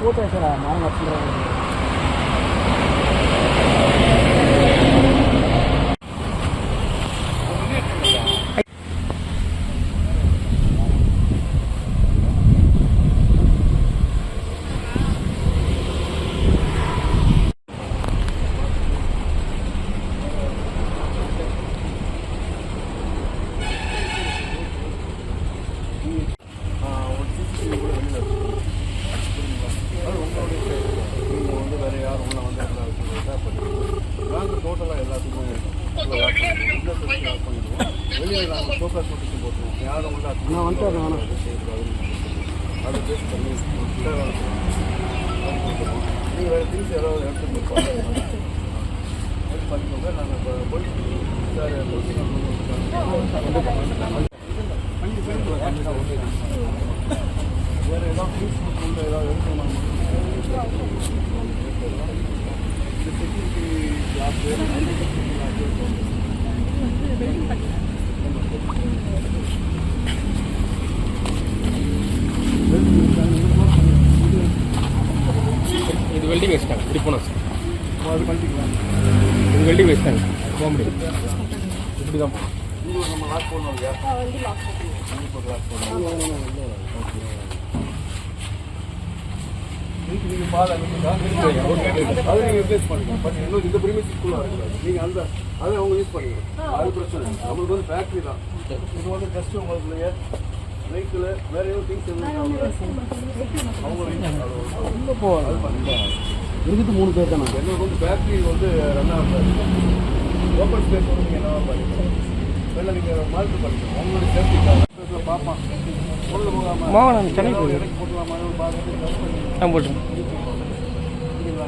போட்டு சார் மாங்க டோட்டலாக எல்லாத்துக்குமே வெளியில் நாங்கள் சோஃபா நோட்டீஸ் போட்டுருவோம் யாரும் உள்ள நான் வந்துட்டு வேணாம் அதை பேஸ் பண்ணி நீங்கள் வேறு திங்ஸ் யாராவது எடுத்துட்டு பண்ணிக்கோங்க நாங்கள் இப்போ போய் சார் வேறு ஏதாவது திங்ஸ் உள்ள ஏதாவது எடுக்கணும் செக்யூரிட்டி ஜாப் இது வெல்டிங் வச்சுட்டாங்க இப்படி போனோம் சார் அது பண்ணிக்கலாம் இது வெல்டிங் வச்சுட்டாங்க போக முடியும் இப்படி தான் போகணும் நம்ம லாக் போடணும் இல்லையா லாக் போடணும் ஓகே நீங்கள் பால் அது நீங்கள் ரிப்ளேஸ் பண்ணுங்கள் பட் இன்னும் இந்த ப்ரீமியஸ்க்குள்ளே நீங்கள் அந்த அதை அவங்க யூஸ் பண்ணிக்கலாம் அது பிரச்சனை இல்லை நம்மளுக்கு வந்து ஃபேக்ட்ரி தான் இது வந்து ஜஸ்ட் உங்களுக்கு வெஹிக்கிள் வேறு எதுவும் திங்ஸ் அவங்க அது பண்ணிக்கலாம் இருக்குது 3 பேர் தானே எங்களுக்கு வந்து ஃபேக்ட்ரி வந்து ரன் ஆகாது ஓப்பன் ஸ்பேஸ் வந்து நீங்கள் என்னவா பண்ணிக்கலாம் இல்லை நீங்கள் மால்ட்டு பண்ணிக்கலாம் அவங்களுடைய சேஃப்டிக்காக பார்ப்பான் பொருள் போகாமல் சென்னை இடைக்கு போட்டுலாமான்னு பார்த்துட்டு நான் போட்டுருங்க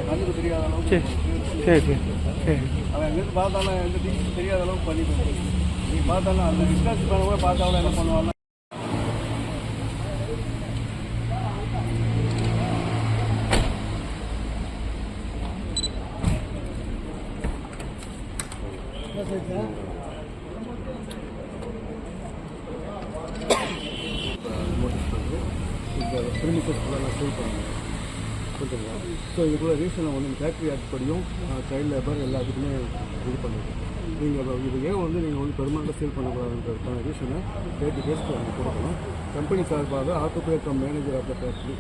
கண்ணுக்கு தெரியாத அளவுக்கு சரி சரி சரி சரி அவன் எங்கேருந்து பார்த்தாலும் எந்த திங்ஸ் தெரியாத அளவுக்கு பண்ணிட்டு நீ பார்த்தாலும் அந்த இன்ட்ரெஸ்ட் பண்ண கூட பார்த்தாலும் என்ன பண்ணுவாங்க ப்ரீமிசஸ்லாம் சேல் பண்ணுங்க புரிஞ்சுங்களா ஸோ இதுக்குள்ள ரீசனை வந்து ஃபேக்ட்ரி ஆக்ட் படியும் சைல்டு லேபர் எல்லாத்துக்குமே இது பண்ணிடுது நீங்கள் இது ஏன் வந்து நீங்கள் வந்து பெர்மனெண்ட்டாக சேல் பண்ணக்கூடாதுன்றதுக்கான ரீசனை ஃபேக்ட்ரி பேஸ் பண்ணி கொடுக்கணும் கம்பெனி சார்பாக ஆட்டோபேர் cum manager of the factory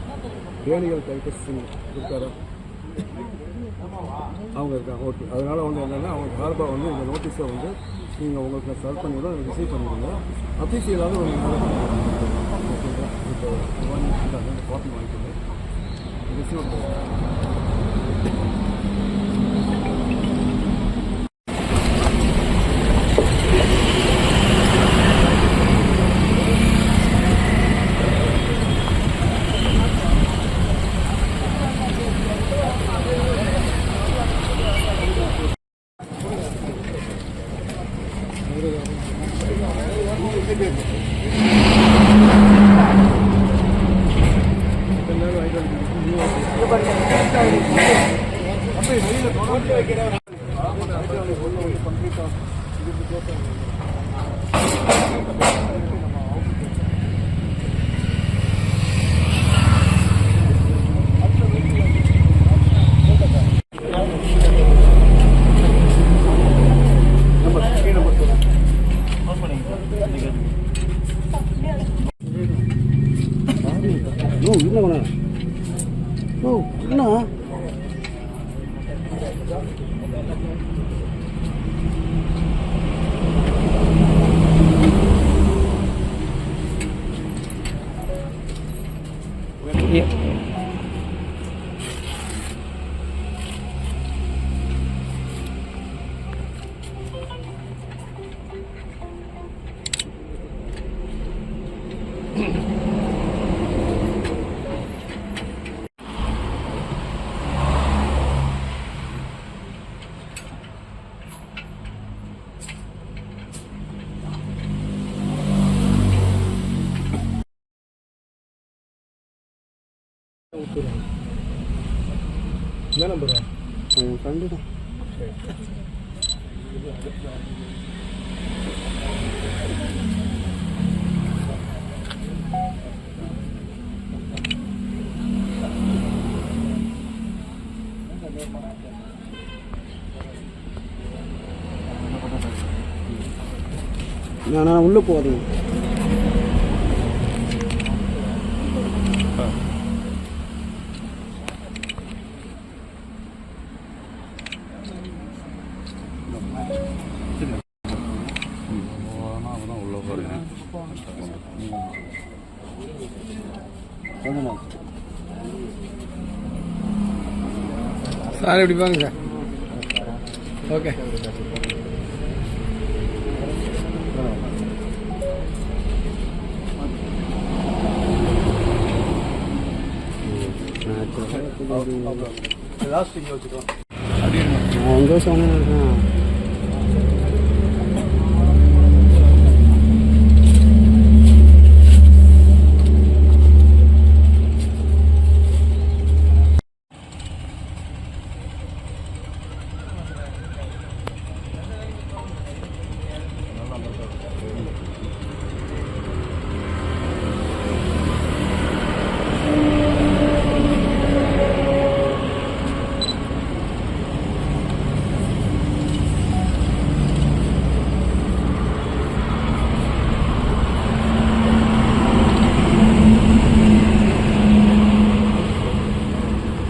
Daniel Titus Singh இருக்காரா அவங்க இருக்காங்க ஓகே அதனால் வந்து என்னென்னா அவங்க சார்பாக வந்து இந்த நோட்டீஸை வந்து நீங்கள் உங்களுக்கு சர்வ் பண்ணி தான் ரிசீவ் பண்ணிடுங்க அஃபீஷியலாக ஒரு ஓகேங்களா இப்போ காப்பி வாங்கிக்கோங்க ரிசீவ் என்ன நம்பர் கண்டிப்பா நான் உள்ளே போகாதீங்க. உள்ள போகிறேன். சார் எப்படி பாருங்க சார். ஓகே. லாஸ்ட் இங்கே வச்சுக்கலாம். நான் 1 வருஷம் இருக்கேன்.